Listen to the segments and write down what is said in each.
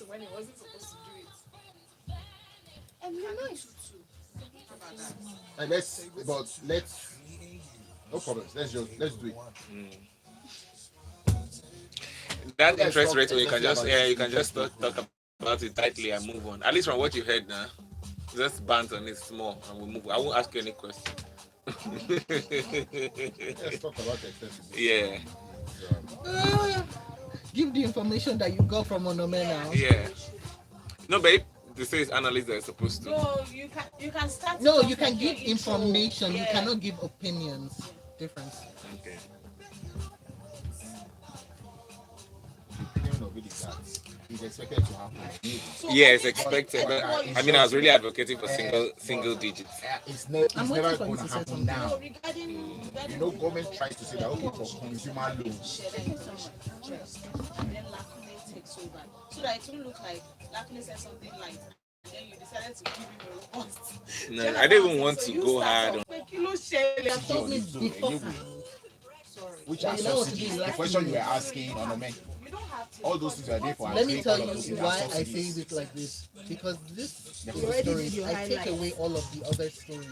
when he wasn't supposed to do it. And you know, About that. And let's no problems. Let's do it. That You guys interest talk rate, you can extensively just about yeah, this you can just interest rate talk thing. about it tightly and move on. At least from what you heard now, just bant on it small and we'll move. I won't ask you any question. Let's talk about it extensively. Yeah, It's give the information that you got from Onome Yeah, now. yeah. No, babe. They say it's analysts that are supposed to. no, you can start it No, off you can like your give intro. information. You Yeah. cannot give opinions. Difference. Okay. the opinion of it is that it's expected to happen anyway. So Yeah, it's But expected, but it's I mean, I was just really advocating for uh, single digits. I'm it's waiting never for you going to to say happen something. no, now. regarding You the know, government tries to say that okay for consumer loans. share that you someone interest, and then Lakune takes over, so that it won't look like Lakune said something light, and then you decided to give him a robust. Do you No, understand I what I'm don't even saying? want So to you go start hard off on. like kilo share. You have told me So beforehand. Sorry. which But are you know what to do, subsidies. The like question me. you were asking on the men, You don't have to. all those things are there for Let me agreeing, tell all of those you things are why I say subsidies. it like this. Because this They're is for the the already did stories. your I take highlights. away all of the other stories.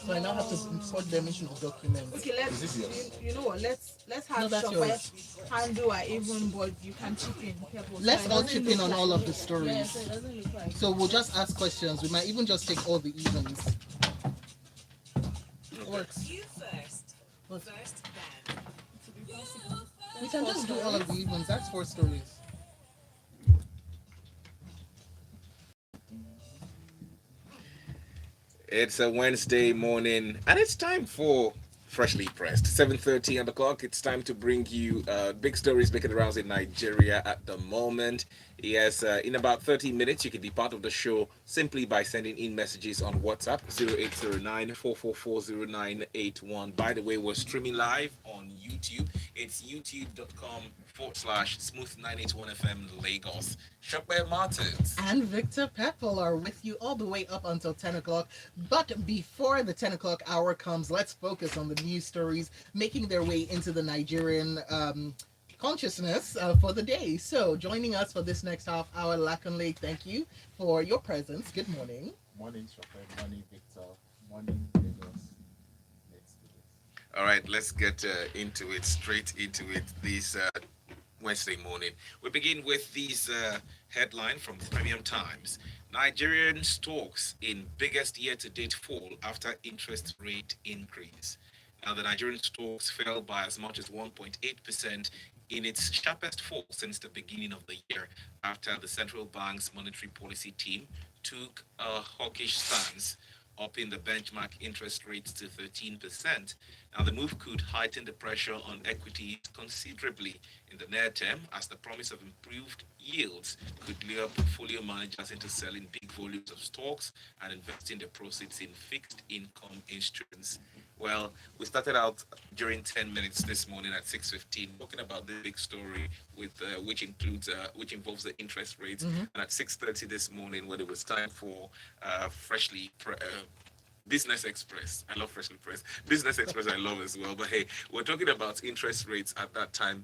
So I now have to put them into the document. Okay, Is this yours? you know what? Let's No, have that's Shopware yours. handle our even, but you can chip in. Pebble, so Let's it all doesn't chip in look on like all of the yeah, so it stories. doesn't look like So we'll just ask questions. We might even just take all the evens. It works. You first. What? First then. to be possible. We can just do all of the evens. That's 4 stories. It's a Wednesday morning, and it's time for Freshly Pressed. 7:30 on the clock. It's time to bring you big stories making the rounds in Nigeria at the moment. Yes, in about 30 minutes, you can be part of the show simply by sending in messages on WhatsApp 0809 4440981. By the way, we're streaming live on YouTube. It's youtube.com/smooth981FM Lagos. Shopware Martins. And Victor Peppel are with you all the way up until 10 o'clock. But before the 10 o'clock hour comes, let's focus on the news stories making their way into the Nigerian consciousness for the day. So, joining us for this next half hour, Lakanle, thank you for your presence. Good morning. Morning, Shopper. Morning, Victor. Morning, Lagos. Let's do this. All right, let's get into it, straight into it this Wednesday morning. We begin with these headline from the Premium Times. Nigerian stocks in biggest year-to-date fall after interest rate increase. Now, the Nigerian stocks fell by as much as 1.8% in its sharpest fall since the beginning of the year after the central bank's monetary policy team took a hawkish stance upping the benchmark interest rate to 13%. Now, the move could heighten the pressure on equities considerably in the near term, as the promise of improved yields could lure portfolio managers into selling big volumes of stocks and investing their proceeds in fixed income instruments. Well, we started out during 10 minutes this morning at 6:15 talking about the big story with which involves the interest rates, Mm-hmm. and at 6:30 this morning when it was time for Business Express. I love Freshly Pressed. Business Express I love as well. But hey, we're talking about interest rates at that time.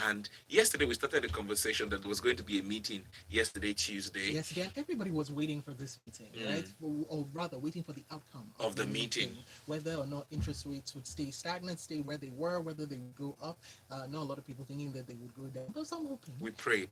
And yesterday we started a conversation that there was going to be a meeting yesterday, Tuesday, Yesterday, and everybody was waiting for this meeting, right? Or rather, waiting for the outcome of the meeting. whether or not interest rates would stay stagnant, stay where they were, whether they would go up. Not a lot of people thinking that they would go down, but some hoping. We prayed.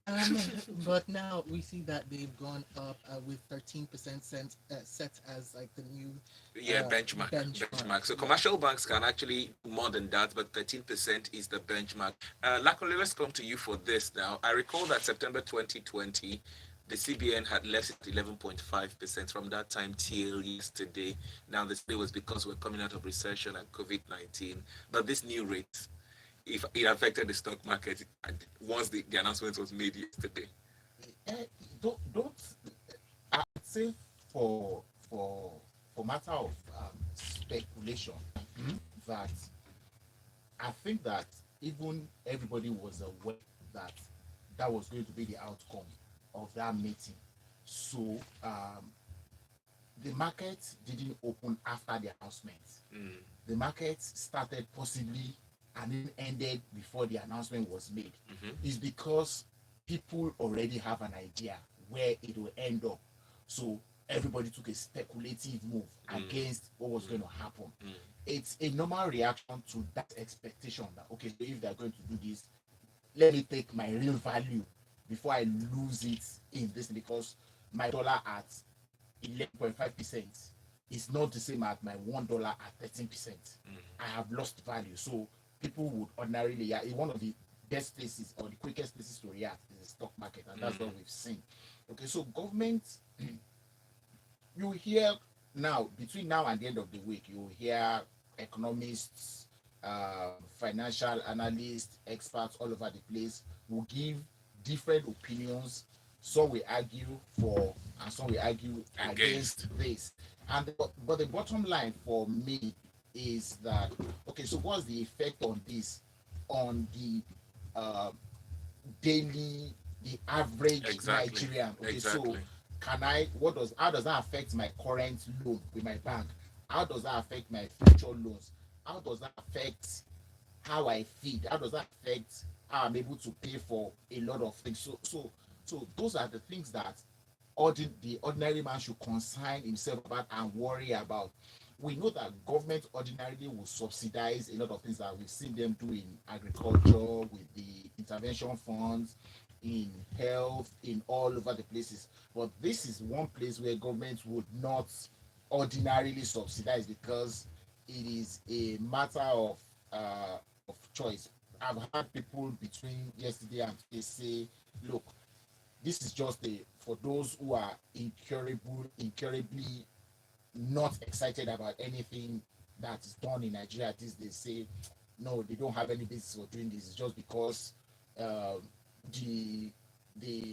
But now we see that they've gone up with 13% set as like the new Yeah, benchmark. So commercial banks can actually do more than that, but 13% is the benchmark. Lakole, let's come to you for this now. I recall that September 2020, the CBN had left it at 11.5% from that time till yesterday. Now, this day was because we're coming out of recession and COVID-19. But this new rate, if it affected the stock market once the announcement was made yesterday. Eh, don't I'd say for matter of speculation that I think that even everybody was aware that that was going to be the outcome of that meeting. So the market didn't open after the announcement. Mm. The market started possibly and then ended before the announcement was made. Mhm. Is because people already have an idea where it will end up. So everybody took a speculative move against what was going to happen. It's a normal reaction to that expectation that, okay, so if they're going to do this, let me take my real value before I lose it in this, because my dollar at 11.5% is not the same as my $1 at 13%. I have lost value. So people would ordinarily, yeah, in one of the best places or the quickest places to react is the stock market, and that's what we've seen. Okay, so government, you hear now, between now and the end of the week, you hear economists, financial analysts, experts all over the place will give different opinions. Some will argue for and some will argue against this. And but the bottom line for me is that, okay, so what's the effect on this on the uh, daily, the average Exactly. Nigerian? Okay, so Exactly. can I, how does that affect my current loan with my bank? How does that affect my future loans? How does that affect how I feed? How does that affect how I'm able to pay for a lot of things? So those are the things that the ordinary man should concern himself about and worry about. We know that government ordinarily will subsidize a lot of things that we've seen them do in agriculture, with the intervention funds, in health, in all over the places. But this is one place where government would not ordinarily subsidize, because it is a matter of choice. I've had people between yesterday and today say, look, this is just a, for those who are incurably not excited about anything that is done in Nigeria. This, they say no, they don't have any basis for doing this. It's just because um, the the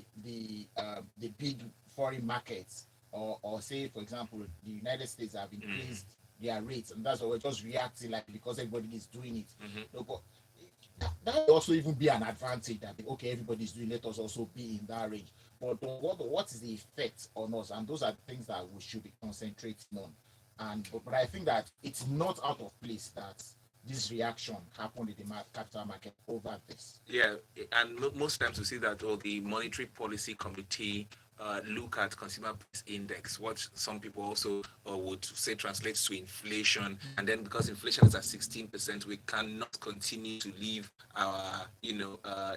big foreign markets, or say for example the United States have increased their rates, and that's why we're just reacting like because everybody is doing it. No, but that will also even be an advantage that, okay, everybody's doing, let us also be in that range. But what is the effect on us? And those are things that we should be concentrating on. And but I think that it's not out of place that this reaction happened in the capital market over this. Yeah, and most times we see that the monetary policy committee look at consumer price index, what some people also would say translates to inflation, and then because inflation is at 16%, we cannot continue to leave our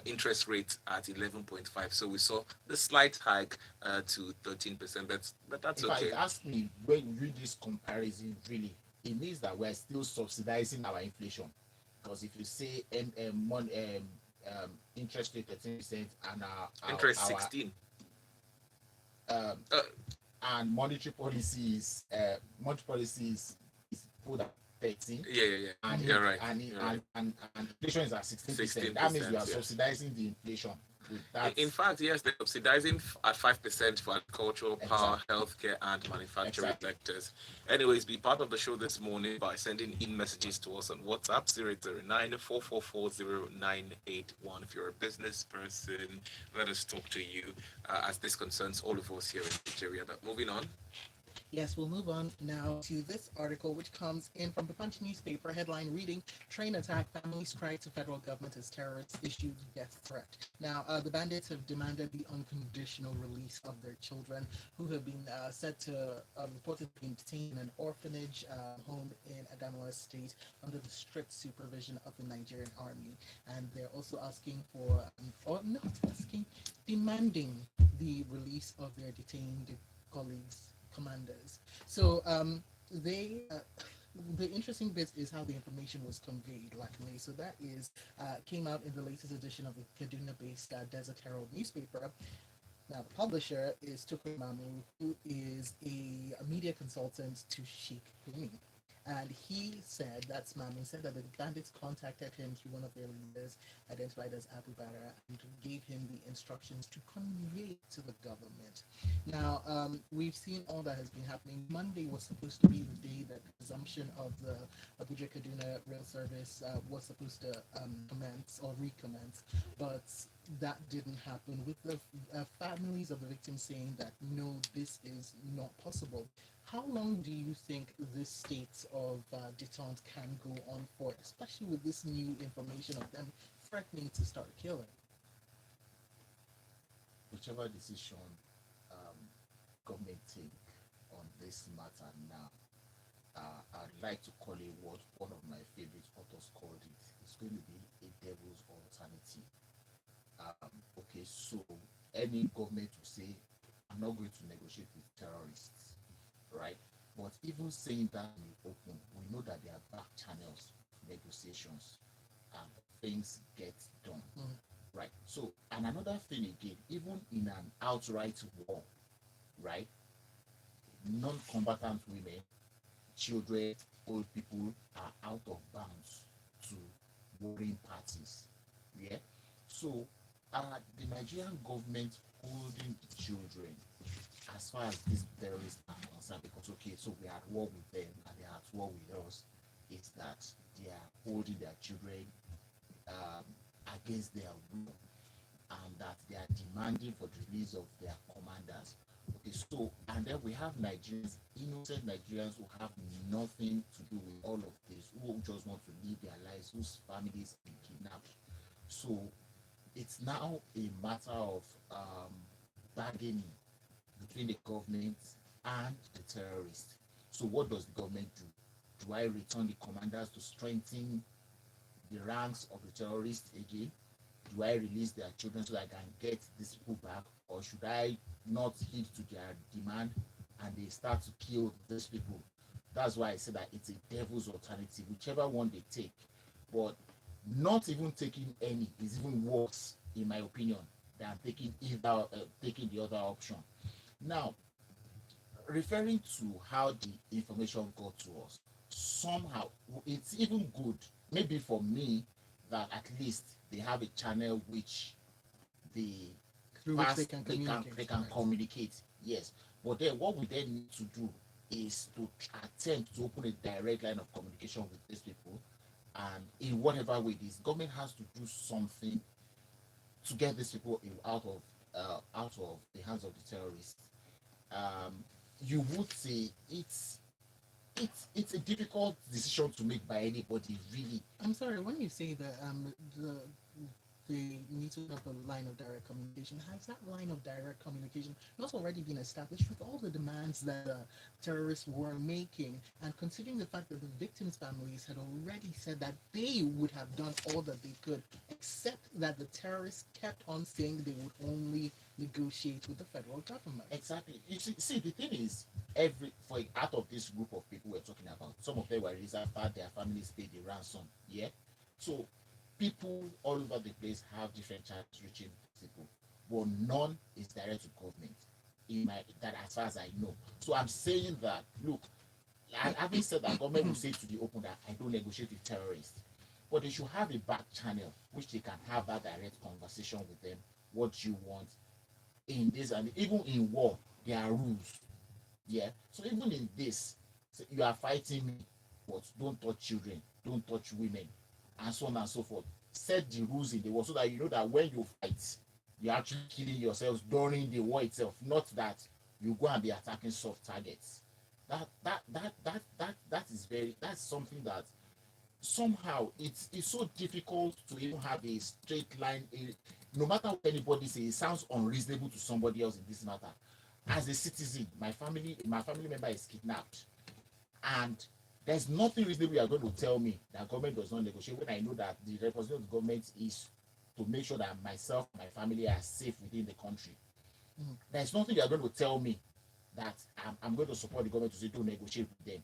interest rate at 11.5. So we saw the slight hike to 13%. That's If okay. I ask me, when you read this comparison, really, it means that we're still subsidizing our inflation. Because if you say interest rate 13% and Interest 16. um, Uh, and monetary policy is put at 13, yeah, yeah, yeah. and You're right. You're right. and inflation is at 16%. That means 16%. we are Yes. subsidizing the inflation with that. In fact, yes, they're subsidizing at 5% for agricultural, power, Exactly. healthcare, and manufacturing Exactly. sectors. Anyways, be part of the show this morning by sending in messages to us on WhatsApp 009 4440981. If you're a business person, let us talk to you as this concerns all of us here in Nigeria. But moving on. Yes, we'll move on now to this article, which comes in from the Punch newspaper. Headline reading: Train attack, families cry to federal government as terrorists issue death threat. Now, the bandits have demanded the unconditional release of their children, who have been said to reportedly been detained in an orphanage home in Adamawa State under the strict supervision of the Nigerian army. And they're also asking for, or not asking, demanding the release of their detained colleagues, commanders. So they the interesting bit is how the information was conveyed, luckily. So that is came out in the latest edition of the Kaduna-based Desert Herald newspaper. Now, the publisher is Tukur Mamu, who is a media consultant to Sheikh Kumi. And he said, that's Mamu, said that the bandits contacted him through one of their leaders, identified as Abu Bara, and gave him the instructions to convey to the government. Now, we've seen all that has been happening. Monday was supposed to be the day that the resumption of the Abuja Kaduna rail service was supposed to commence or recommence, but that didn't happen, with the families of the victims saying that no, this is not possible. How long do you think this state of detente can go on for, especially with this new information of them threatening to start killing? whichever decision um, government take on this matter now, I'd like to call it what one of my favorite authors called it. It's going to be a devil's alternative. Okay, so any government will say, I'm not going to negotiate with terrorists, right? But even saying that in the open, we know that there are back channels, negotiations, and things get done, Mm. right? So, and another thing again, even in an outright war, right? Non-combatant women, children, old people are out of bounds to warring parties. Yeah. So the Nigerian government holding the children as far as these terrorists are concerned, because okay, so we are at war with them and they are at war with us, is that they are holding their children um, against their will, and that they are demanding for the release of their commanders. Okay, so and then we have Nigerians, innocent Nigerians who have nothing to do with all of this, who just want to live their lives, whose families have been kidnapped. So it's now a matter of bargaining between the government and the terrorists. So what does the government do? Do I return the commanders to strengthen the ranks of the terrorists again? Do I release their children so that I can get these people back, or should I not heed to their demand and they start to kill these people? That's why I say that it's a devil's alternative, whichever one they take. But not even taking any is even worse, in my opinion, than taking the other option. Now, referring to how the information got to us, somehow it's even good, maybe for me, that at least they have a channel which they Through which they pass, can they communicate. can Right. communicate. Yes, but then what we then need to do is to attempt to open a direct line of communication with these people, and in whatever way this government has to do something to get these people out of the hands of the terrorists. um, you would say it's a difficult decision to make by anybody, really. I'm sorry, when you say that they need to have a line of direct communication, has that line of direct communication not already been established with all the demands that the terrorists were making? And considering the fact that the victims' families had already said that they would have done all that they could, except that the terrorists kept on saying they would only negotiate with the federal government. Exactly. You see, the thing is, every for out of this group of people we're talking about, some of them were released after their families paid the ransom. Yeah. So people all over the place have different channels reaching people, but none is direct to government. In my that as far as I know. So I'm saying that look, having said that, government will say to the open that I don't negotiate with terrorists, but they should have a back channel which they can have that direct conversation with them. What you want in this, and even in war there are rules. Yeah, so even in this, so you are fighting me, but don't touch children, don't touch women, and so on and so forth. Set the rules in the war so that you know that when you fight, you're actually killing yourselves during the war itself, not that you go and be attacking soft targets. That is very, that's something that somehow it's so difficult to even have a straight line. No matter what anybody says, it sounds unreasonable to somebody else in this matter. As a citizen, my family member is kidnapped, and there's nothing reasonable you are going to tell me that government does not negotiate, when I know that the representative of the government is to make sure that myself and my family are safe within the country. Mhm. There's nothing you are going to tell me that I'm going to support the government to say don't negotiate with them.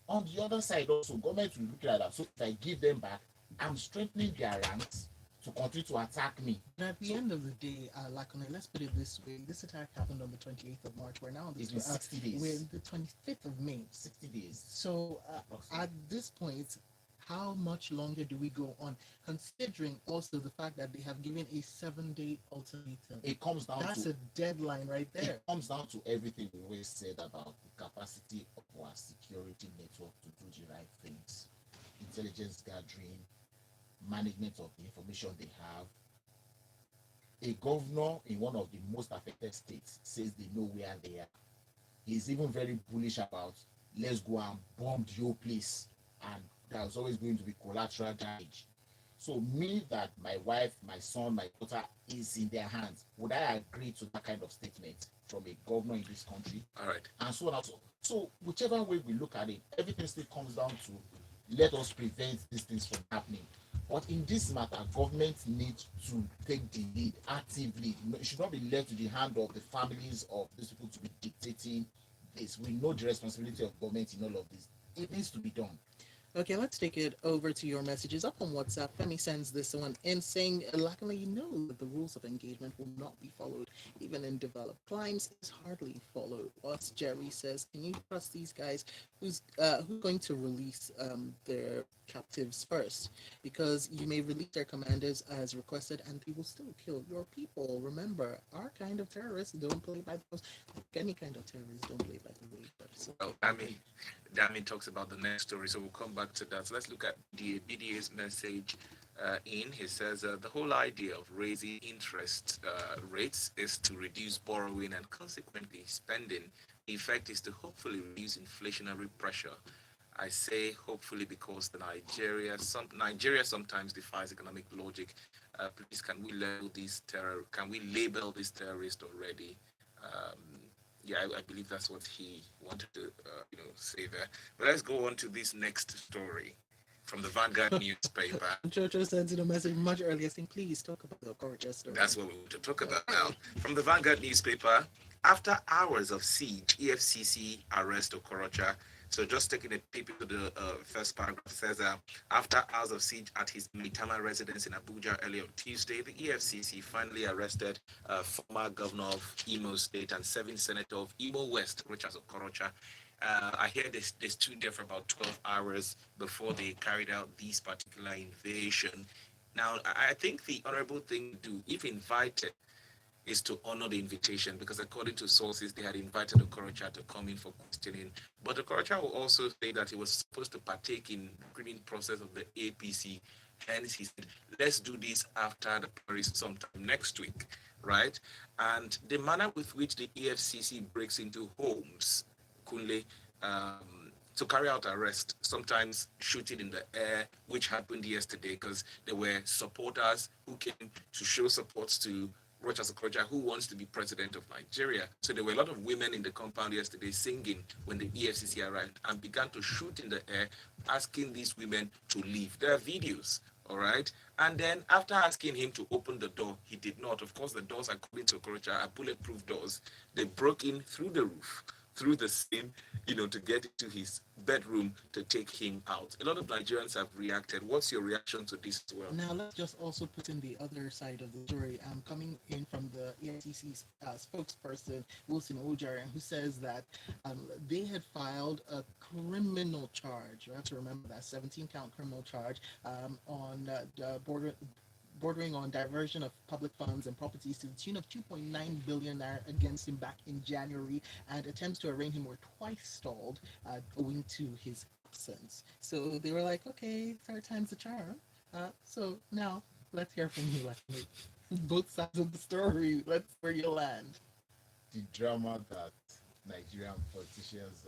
On the other side also, government will look at that. So if I give them back, I'm strengthening their ranks to continue to attack me. But at the So end of the day, Lakone, let's put it this way: this attack happened on the 28th of March. We're now on it's been 60 we're days. the 25th of May. 60 days So at approximately. this point, how much longer do we go on? Considering also the fact that they have given a 7-day ultimatum. It comes down That's to a deadline right there. it comes down to everything we always said about the capacity of our security network to do the right things. Intelligence gathering, management of the information they have. A governor in one of the most affected states says they know where they are. He's even very bullish about let's go and bomb the whole place, and there's always going to be collateral damage. So me that my wife, my son, my daughter is in their hands, would I agree to that kind of statement from a governor in this country? All right. And so on and so. So whichever way we look at it, everything still comes down to let us prevent these things from happening. But in this matter, government needs to take the lead actively. It should not be left to the hand of the families of these people to be dictating this. We know the responsibility of government in all of this. It needs to be done. Okay, let's take it over to your messages up on WhatsApp. Femi sends this one in saying, luckily, you know that the rules of engagement will not be followed. Even in developed climes, it's hardly followed. Whilst Jerry says, can you trust these guys? Who's going to release their captives first? Because you may release their commanders as requested and they will still kill your people. Remember, our kind of terrorists don't play by the rules. Any kind of terrorists don't play by the rules. So, Well, Dami talks about the next story, so we'll come back to that. So let's look at BDA's message. He says the whole idea of raising interest rates is to reduce borrowing and consequently spending. The effect is to hopefully reduce inflationary pressure. I say hopefully because Nigeria sometimes defies economic logic. Please, can we label these terror? Can we label this terrorist already? Um, yeah, I believe that's what he wanted to, say there. But let's go on to this next story from the Vanguard newspaper. Jojo sends in a message much earlier saying, please talk about the gorgeous story. That's what we want to talk about now. From the Vanguard newspaper, after hours of siege, EFCC arrest Okorocha. So just taking a peep into the first paragraph, says after hours of siege at his Maitama residence in Abuja earlier on Tuesday, the EFCC finally arrested former governor of Imo State and serving senator of Imo West, Rochas Okorocha. I hear they stood there for about 12 hours before they carried out this particular invasion. Now, I think the honorable thing to do, if invited, is to honor the invitation because according to sources, they had invited Okorocha to come in for questioning. But Okorocha will also say that he was supposed to partake in the screening process of the APC. Hence, he said, let's do this after the Paris sometime next week, right? And the manner with which the EFCC breaks into homes, Kunle, to carry out arrest, sometimes shooting in the air, which happened yesterday because there were supporters who came to show support to Rochas Okorocha, who wants to be president of Nigeria. So there were a lot of women in the compound yesterday singing when the EFCC arrived and began to shoot in the air, asking these women to leave. There are videos, all right? And then after asking him to open the door, he did not. Of course, the doors, according to Okorocha, are bulletproof doors. They broke in through the roof, through the ceiling, to get into his bedroom to take him out. A lot of Nigerians have reacted. What's your reaction to this as well? Now, let's just also put in the other side of the story. Coming in from the EFCC's spokesperson, Wilson Ojaren, who says that they had filed a criminal charge. You have to remember that 17-count criminal charge on the bordering on diversion of public funds and properties to the tune of 2.9 billion naira against him back in January, and attempts to arraign him were twice stalled owing to his absence. So they were like, okay, third time's the charm. So now let's hear from you, Leslie. Both sides of the story. Let's where you land. The drama that Nigerian politicians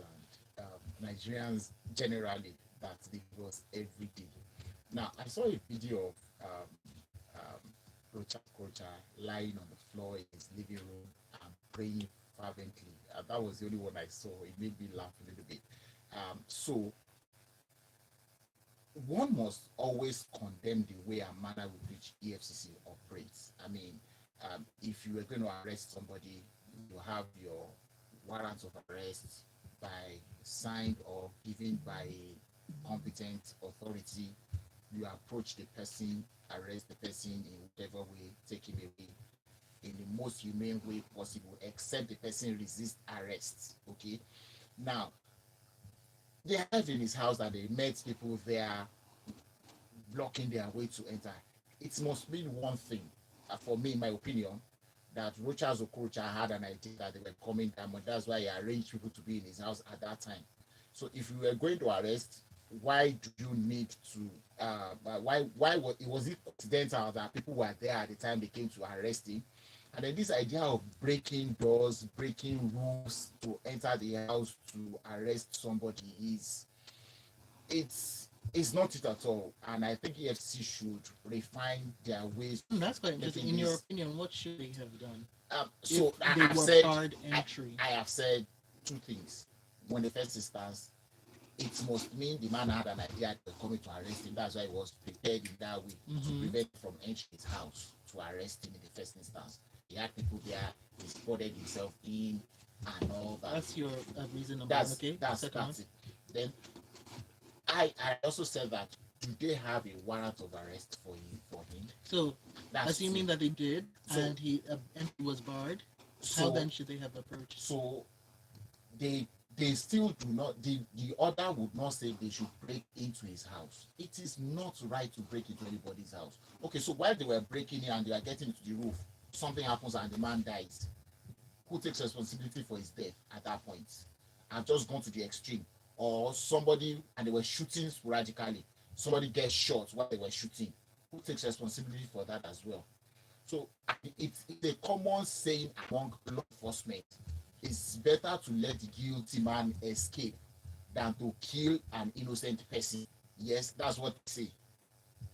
and Nigerians generally that they was every day. Now, I saw a video of Rocha Kocha lying on the floor in his living room and praying fervently. That was the only one I saw. It made me laugh a little bit. So one must always condemn the way and manner with which EFCC operates. I mean, if you were going to arrest somebody, you have your warrant of arrest by signed or given by a competent authority. You approach the person, arrest the person in whatever way, take him away in the most humane way possible, except the person resists arrest. Okay. Now, they have in his house that they met people there blocking their way to enter. It must mean one thing, for me, in my opinion, that Rochas Okorocha had an idea that they were coming down, and that's why he arranged people to be in his house at that time. So if you were going to arrest, why do you need to? Was it coincidental that people were there at the time they came to arrest him? And then this idea of breaking doors, breaking rules to enter the house to arrest somebody it's It's not it at all, and I think EFC should refine their ways That's quite of interesting. making In your this. opinion, what should they have done if So they I've were said, barred I, entry? I have said two things. When the first instance, it must mean the man had an idea they were coming to arrest him. That's why he was prepared in that way to Mm-hmm. prevent from entering his house to arrest him in the first instance. He had people there, he spotted himself in and all that. That's your reason number one. Okay. Second one. That's it. Then I also said that do they have a warrant of arrest for him? So, That's assuming two. that they did So and he entry was barred, how so then should they have approached? so they they still do not, the order would not say they should break into his house. It is not right to break into anybody's house. Okay, so while they were breaking in and they were getting to the roof, something happens and the man dies. Who takes responsibility for his death at that point? I've just gone to the extreme. Or somebody, and they were shooting sporadically, somebody gets shot while they were shooting. Who takes responsibility for that as well? So it's a common saying among law enforcement. It's better to let the guilty man escape than to kill an innocent person. Yes, that's what they say.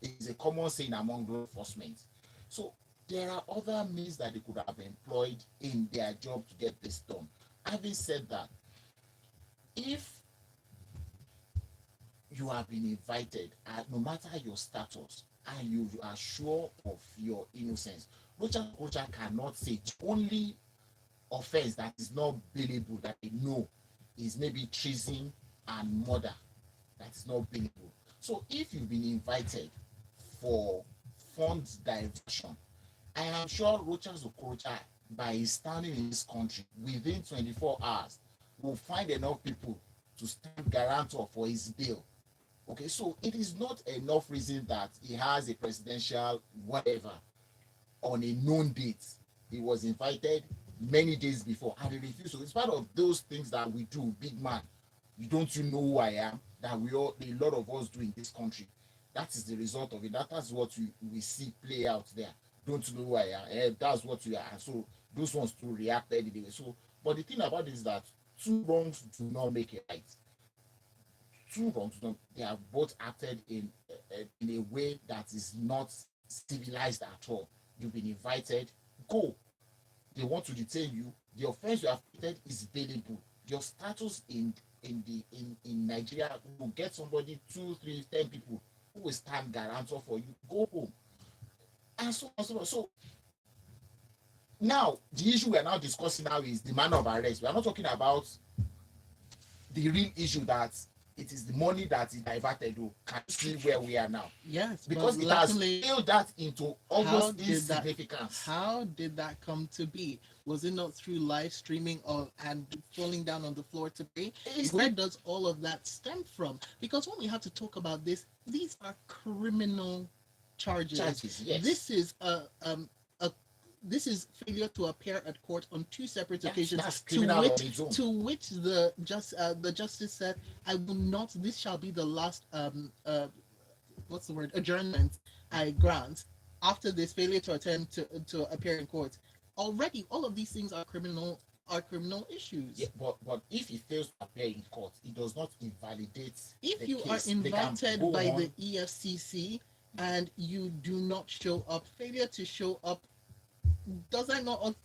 It's a common saying among law enforcement. So there are other means that they could have employed in their job to get this done. Having said that, if you have been invited, no matter your status, and you are sure of your innocence, Rocha cannot say the only offense that is not bailable that they know is maybe treason and murder. That is not bailable. So if you've been invited for funds diversion, I am sure Rochas Okorocha, by his standing in this country, within 24 hours, will find enough people to stand guarantor for his bail. Okay, so it is not enough reason that he has a presidential whatever on a known date. He was invited many days before and he refused. So it's part of those things that we do, big man. You don't you know who I am? That a lot of us do in this country. That is the result of it. That's what we see play out there. Don't you know who I am? That's what you are. And so those ones to react anyway. So, but the thing about it is that two wrongs do not make it right. Two wrongs, they have both acted in a way that is not civilized at all. You've been invited, go. They want to detain you. The offense you have committed is bailable. Your status in Nigeria will get somebody, two, three, 10 people who will stand guarantor for you. Go home. And so on, so on. So now the issue we are now discussing now is the manner of arrest. We are not talking about the real issue that it is the money that is diverted. Can you see where we are now? Yes, Because but it has luckily, scaled that into almost insignificance. how did that come to be? Was it not through live streaming or and falling down on the floor to pay? Where does all of that stem from? Because when we have to talk about this, these are criminal charges. Yes. This is a this is failure to appear at court on two separate occasions, That's criminal on its own. to which the justice said, "I will not. This shall be the last what's the word, adjournment I grant after this failure to attempt to appear in court." Already, all of these things are criminal issues. Yeah, but if he fails to appear in court, it does not invalidate If the you case. are invited by the EFCC and you do not show up, failure to show up, does that not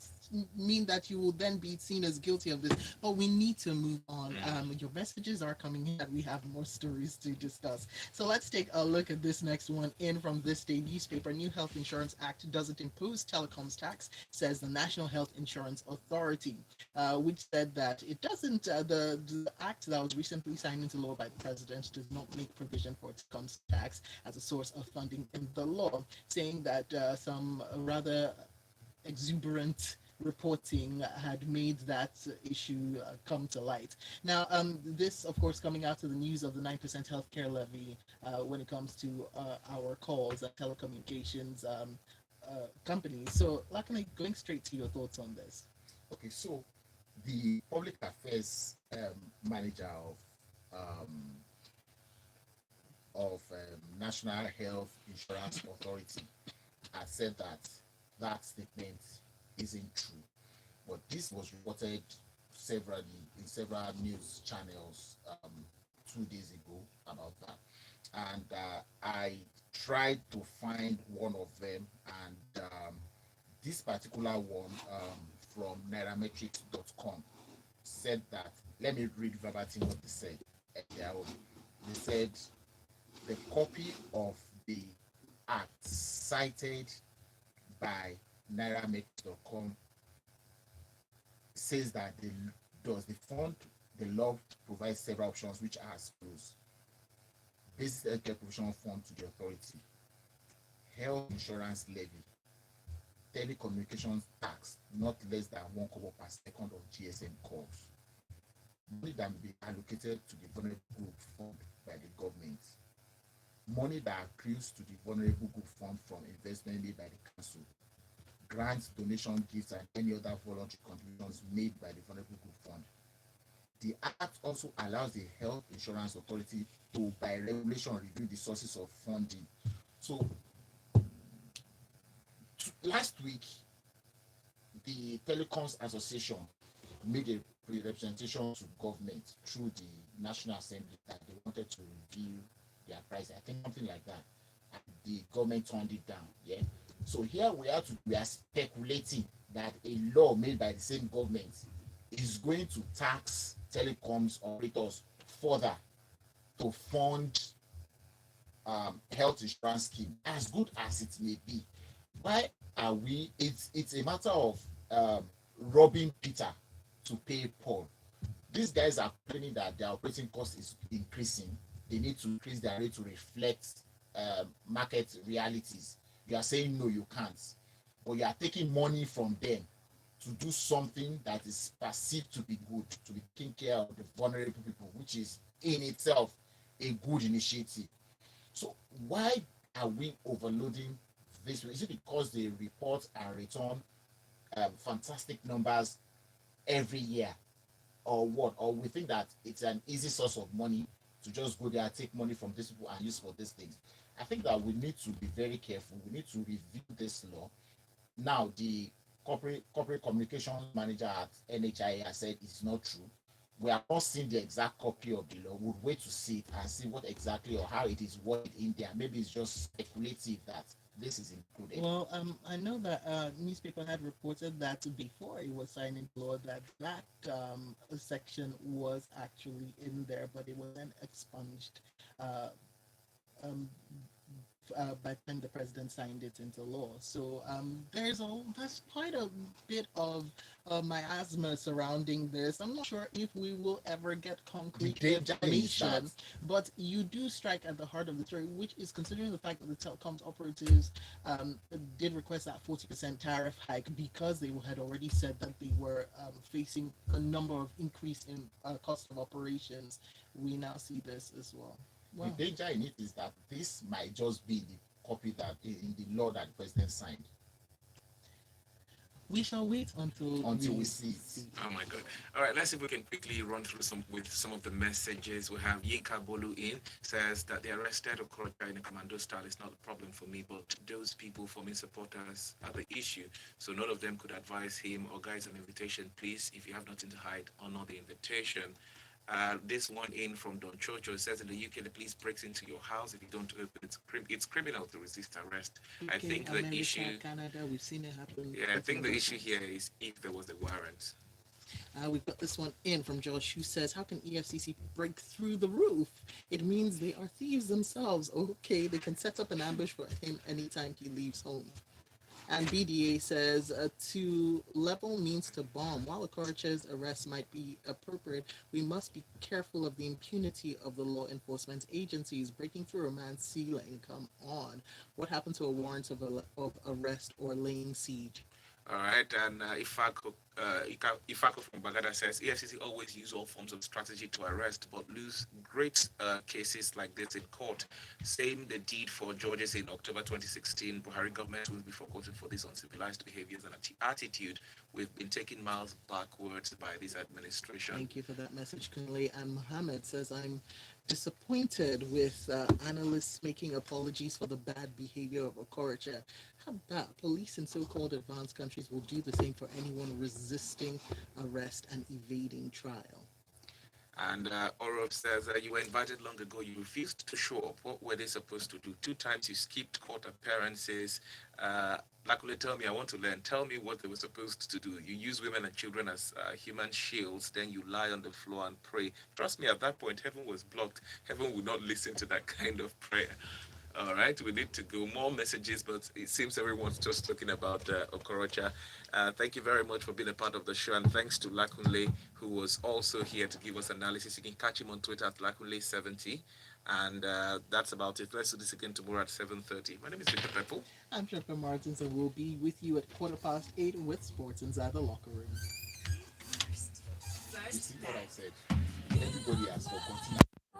mean that you will then be seen as guilty of this? But we need to move on. Your messages are coming in and we have more stories to discuss. So let's take a look at this next one in from this day newspaper. New Health Insurance Act doesn't impose telecoms tax, says the National Health Insurance Authority, which said that it doesn't, the act that was recently signed into law by the president does not make provision for telecoms tax as a source of funding in the law, saying that some rather exuberant reporting had made that issue come to light. Now, this, of course, coming out of the news of the 9% healthcare levy when it comes to our calls and telecommunications companies. So, Lakana, going straight to your thoughts on this. Okay, so the public affairs manager of National Health Insurance Authority has said that that statement isn't true. But this was reported severally in several news channels 2 days ago about that. and I tried to find one of them, and this particular one from nairametrics.com said that, let me read verbatim what they said. Their own. They said the copy of the act cited by nairametrics.com says that the fund the law provides several options which are as follows: basic healthcare provision fund to the authority, health insurance levy, telecommunications tax not less than 1 kobo per second of GSM calls, money that may be allocated to the vulnerable group fund by the government, money that accrues to the vulnerable group fund from investment made by the council, grants, donation, gifts, and any other voluntary contributions made by the vulnerable group fund. The Act also allows the Health Insurance Authority to, by regulation, review the sources of funding. So, last week, the Telecoms Association made a representation to government through the National Assembly that they wanted to review their price. I think something like that. And the government turned it down. Yeah. So here we are speculating that a law made by the same government is going to tax telecoms operators further to fund health insurance scheme, as good as it may be. Why are we? It's a matter of robbing Peter to pay Paul. These guys are complaining that their operating cost is increasing. They need to increase their rate to reflect market realities. You are saying no, you can't, but you are taking money from them to do something that is perceived to be good, to be taking care of the vulnerable people, which is in itself a good initiative. So why are we overloading this? Is it because they report and return fantastic numbers every year, or what? Or we think that it's an easy source of money to just go there, take money from these people and use for these things? I think that we need to be very careful. We need to review this law. Now, the corporate communications manager at NHIA has said it's not true. We have not seen the exact copy of the law. We'll wait to see it and see what exactly or how it is worded in there. Maybe it's just speculative that this is included. Well, I know that newspaper had reported that before it was signed into law that section was actually in there, but it was then expunged uh, um, by the time the president signed it into law. So there's quite a bit of miasma surrounding this. I'm not sure if we will ever get The concrete danger is that information, but you do strike at the heart of the story, which is considering the fact that the telecoms operatives um, did request that 40% tariff hike because they had already said that they were facing a number of increase in cost of operations. We now see this as well. the Wow. danger in it is that this might just be the copy that in the law that the president signed We shall wait until until we we see it. see. Oh my God. All right, let's see if we can quickly run through some of the messages. We have Yinka Bolu in says that the arrested Okorocha in a commando style is not a problem for me, but those people forming supporters are the issue. So none of them could advise him or guys an invitation. Please, if you have nothing to hide, honor the invitation. This one in from Don Chocho says in the UK the police breaks into your house if you don't open it's criminal to resist arrest. I UK, think the America, issue Canada, we've seen it happen. yeah, I Quite a think the number of issue here times. is if there was a warrant. We've got this one in from Josh who says, how can EFCC break through the roof? It means they are thieves themselves. Okay, they can set up an ambush for him anytime he leaves home. And BDA says to level means to bomb. While Okorocha's arrest might be appropriate, we must be careful of the impunity of the law enforcement agencies. Breaking through a man's ceiling, come on. What happened to a warrant of arrest or laying siege? All right, and Ifako from Bagada says EFCC always use all forms of strategy to arrest, but lose great cases like this in court. Same they did for Georges in October 2016. Buhari government will be forgotten for this uncivilized behaviors and attitude. We've been taking miles backwards by this administration. Thank you for that message, Kunle. And Mohammed says, I'm disappointed with analysts making apologies for the bad behavior of Okorocha. How about police in so called advanced countries will do the same for anyone resisting arrest and evading trial? And Orof says, you were invited long ago. You refused to show up. What were they supposed to do? Two times you skipped court appearances. Lakule, tell me, I want to learn. Tell me what they were supposed to do. You use women and children as human shields. Then you lie on the floor and pray. Trust me, at that point, heaven was blocked. Heaven would not listen to that kind of prayer. All right, we need to go more messages, but it seems everyone's just talking about Okorocha. Thank you very much for being a part of the show, and thanks to Lakunle, who was also here to give us analysis. You can catch him on Twitter at Lakunle70, and that's about it. Let's do this again tomorrow at 7:30. My name is Victor Pepple. I'm Trevor Martins, and we'll be with you at 8:15 with sports inside the locker room. You see what I said? Everybody has forgotten